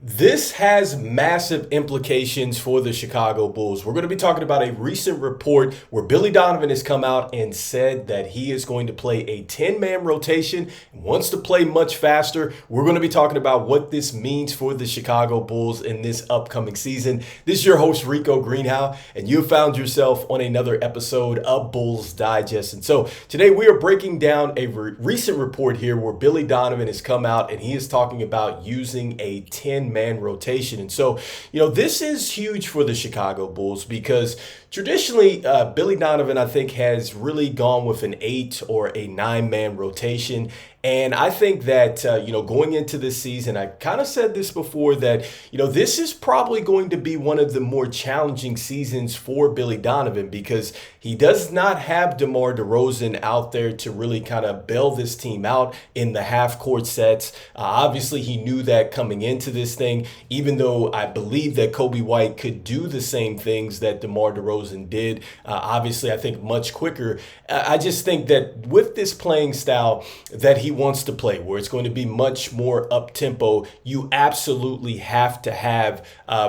This has massive implications for the Chicago Bulls. We're going to be talking about a recent report where Billy Donovan has come out and said that he is going to play a 10-man rotation and wants to play much faster. We're going to be talking about what this means for the Chicago Bulls in this upcoming season. This is your host, Rico Greenhowe, and you found yourself on another episode of Bulls Digest. And so today we are breaking down a recent report here where Billy Donovan has come out and he is talking about using a 10-man rotation. And so, this is huge for the Chicago Bulls because traditionally, Billy Donovan, I think, has really gone with an 8 or a 9-man rotation. And I think that, going into this season, I kind of said this before that, this is probably going to be one of the more challenging seasons for Billy Donovan because he does not have DeMar DeRozan out there to really kind of bail this team out in the half-court sets. Obviously, he knew that coming into this thing, even though I believe that Kobe White could do the same things that DeMar DeRozan did. Obviously, I think much quicker. I just think that with this playing style that he wants to play, where it's going to be much more up-tempo, you absolutely have to have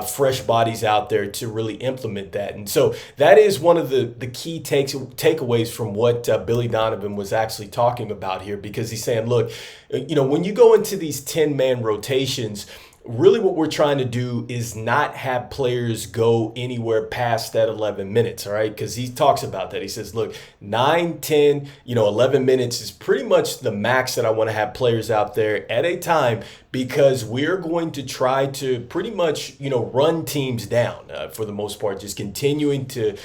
fresh bodies out there to really implement that. And so that is one of the key takeaways from what Billy Donovan was actually talking about here, because he's saying, look, when you go into these 10-man rotations, really what we're trying to do is not have players go anywhere past that 11 minutes, all right? Because he talks about that. He says, look, 9, 10, 11 minutes is pretty much the max that I want to have players out there at a time, because we're going to try to pretty much, run teams down for the most part, just continuing to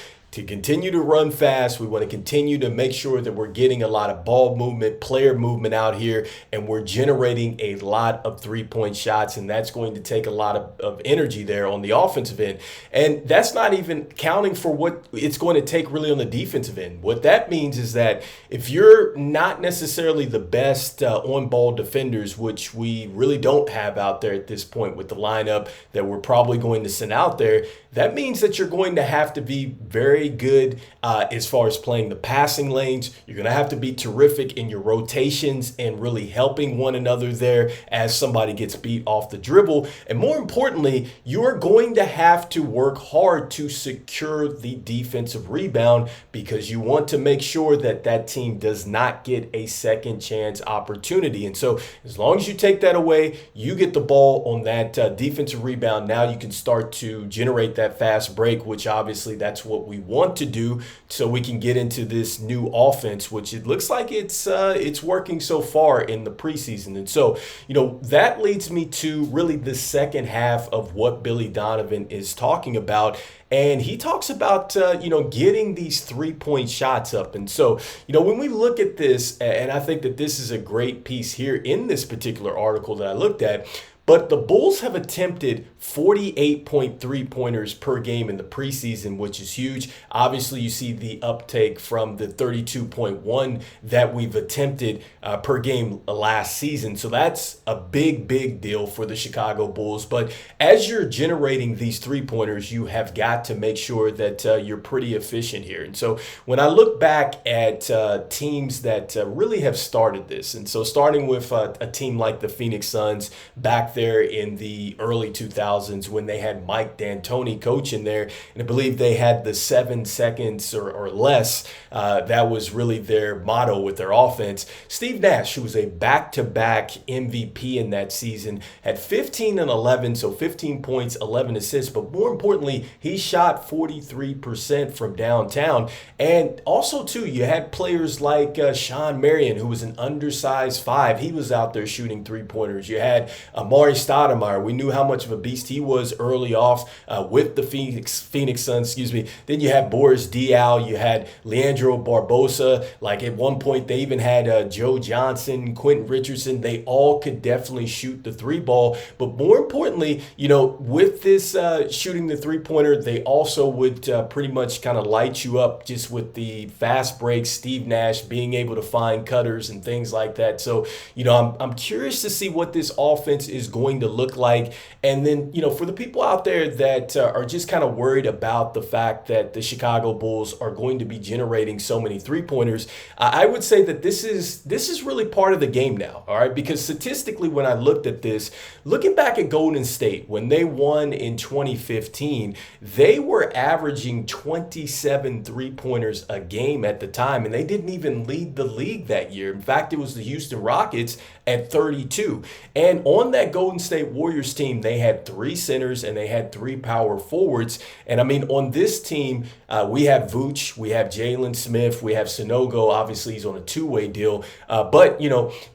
continue to run fast. We want to continue to make sure that we're getting a lot of ball movement, player movement out here, and we're generating a lot of three-point shots, and that's going to take a lot of energy there on the offensive end. And that's not even counting for what it's going to take really on the defensive end. What that means is that if you're not necessarily the best on-ball defenders, which we really don't have out there at this point with the lineup that we're probably going to send out there, that means that you're going to have to be very good as far as playing the passing lanes. You're going to have to be terrific in your rotations and really helping one another there as somebody gets beat off the dribble. And more importantly, you're going to have to work hard to secure the defensive rebound, because you want to make sure that that team does not get a second chance opportunity. And so as long as you take that away, you get the ball on that defensive rebound. Now you can start to generate that fast break, which obviously that's what we want to do, so we can get into this new offense, which it looks like it's working so far in the preseason. And so, that leads me to really the second half of what Billy Donovan is talking about. And he talks about, getting these three-point shots up. And so, when we look at this, and I think that this is a great piece here in this particular article that I looked at, but the Bulls have attempted 48.3-pointers per game in the preseason, which is huge. Obviously, you see the uptake from the 32.1 that we've attempted per game last season. So that's a big, big deal for the Chicago Bulls. But as you're generating these three-pointers, you have got to make sure that you're pretty efficient here. And so when I look back at teams that really have started this, and so starting with a team like the Phoenix Suns back there in the early 2000s, when they had Mike D'Antoni coaching there, and I believe they had the 7 seconds or less. That was really their motto with their offense. Steve Nash, who was a back-to-back MVP in that season, had 15 and 11, so 15 points, 11 assists, but more importantly, he shot 43% from downtown. And also, too, you had players like Sean Marion, who was an undersized 5. He was out there shooting three-pointers. You had Amari Stoudemire. We knew how much of a beast he was early off with the Phoenix Suns, Then you had Boris Diaw, you had Leandro Barbosa. Like at one point, they even had Joe Johnson, Quentin Richardson. They all could definitely shoot the three ball. But more importantly, with this shooting the three-pointer, they also would pretty much kind of light you up just with the fast breaks, Steve Nash being able to find cutters and things like that. So, I'm curious to see what this offense is going to look like. And then, for the people out there that are just kind of worried about the fact that the Chicago Bulls are going to be generating so many three-pointers, I would say that this is really part of the game now, all right? Because statistically, when I looked at this, looking back at Golden State, when they won in 2015, they were averaging 27 three-pointers a game at the time, and they didn't even lead the league that year. In fact, it was the Houston Rockets at 32. And on that Golden State Warriors team, they had 3 centers and they had 3 power forwards. And I mean, on this team, we have Vooch, we have Jalen Smith, we have Sonogo. Obviously, he's on a 2-way deal. But,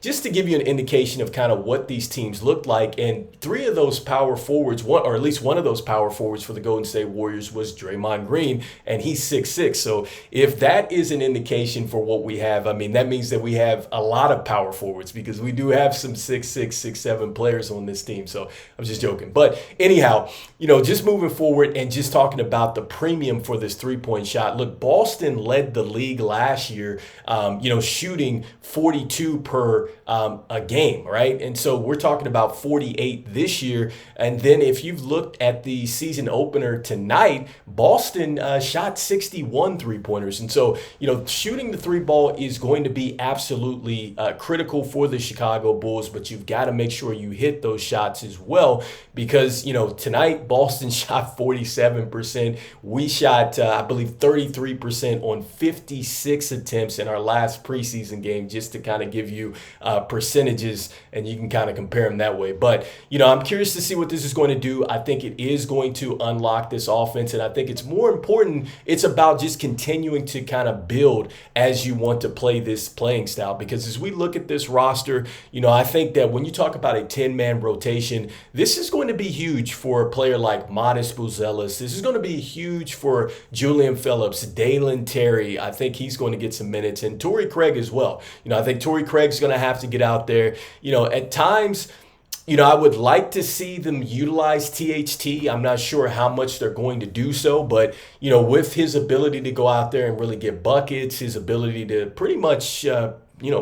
just to give you an indication of kind of what these teams looked like, and 3 of those power forwards, or at least one of those power forwards for the Golden State Warriors was Draymond Green, and he's 6'6". So if that is an indication for what we have, I mean, that means that we have a lot of power forwards, because we do have some 6'6", 6'7" players on this team. So I'm just joking. But anyhow, just moving forward and just talking about the premium for this three-point shot. Look, Boston led the league last year, shooting 42 per a game, right? And so we're talking about 48 this year. And then if you've looked at the season opener tonight, Boston shot 61 three-pointers. And so, shooting the three ball is going to be absolutely critical for the Chicago Bulls, but you've got to make sure you hit those shots as well, because, tonight Boston shot 47%. We shot, I believe, 33% on 56 attempts in our last preseason game, just to kind of give you percentages, and you can kind of compare them that way. But, I'm curious to see what this is going to do. I think it is going to unlock this offense, and I think it's more important, it's about just continuing to kind of build as you want to play this playing style. Because as we look at this roster, I think that when you talk about a 10-man rotation, this is going to be huge for a player like Modest Buzelis. This is going to be huge for Julian Phillips, Dalen Terry. I think he's going to get some minutes, and Torrey Craig as well. I think Torrey Craig's going to have to get out there. At times, I would like to see them utilize THT. I'm not sure how much they're going to do so, but, with his ability to go out there and really get buckets, his ability to pretty much,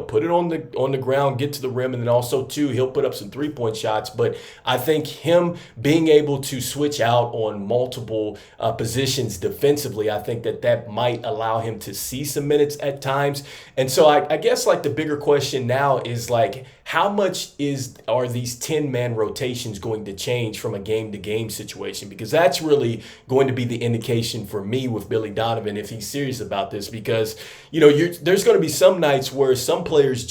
put it on the ground, get to the rim, and then also, too, he'll put up some three-point shots. But I think him being able to switch out on multiple positions defensively, I think that might allow him to see some minutes at times. And so I guess, the bigger question now is, how much are these 10-man rotations going to change from a game-to-game situation? Because that's really going to be the indication for me with Billy Donovan, if he's serious about this. Because, there's going to be some nights where some players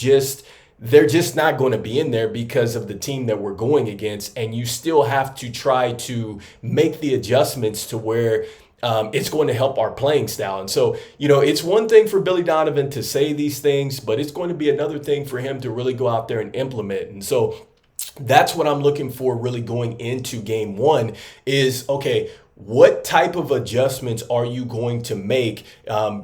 they're just not going to be in there because of the team that we're going against, and you still have to try to make the adjustments to where it's going to help our playing style. And so, it's one thing for Billy Donovan to say these things, but it's going to be another thing for him to really go out there and implement. And so that's what I'm looking for really going into game 1 is, okay, what type of adjustments are you going to make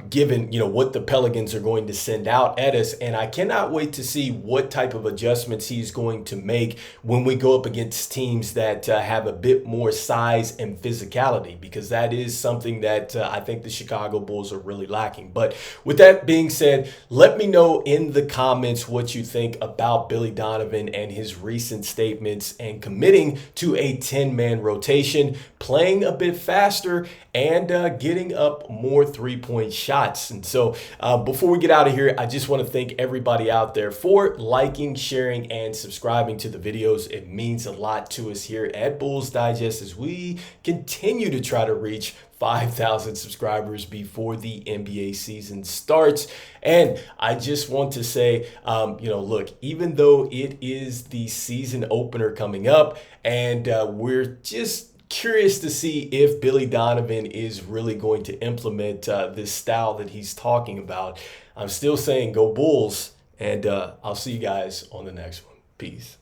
given, what the Pelicans are going to send out at us? And I cannot wait to see what type of adjustments he's going to make when we go up against teams that have a bit more size and physicality, because that is something that I think the Chicago Bulls are really lacking. But with that being said, let me know in the comments what you think about Billy Donovan and his recent statements and committing to a 10-man rotation, playing a bit faster, and getting up more three-point shots. And so before we get out of here, I just want to thank everybody out there for liking, sharing, and subscribing to the videos. It means a lot to us here at Bulls Digest as we continue to try to reach 5,000 subscribers before the NBA season starts. And I just want to say, look, even though it is the season opener coming up, and we're just curious to see if Billy Donovan is really going to implement this style that he's talking about, I'm still saying go Bulls, and I'll see you guys on the next one. Peace.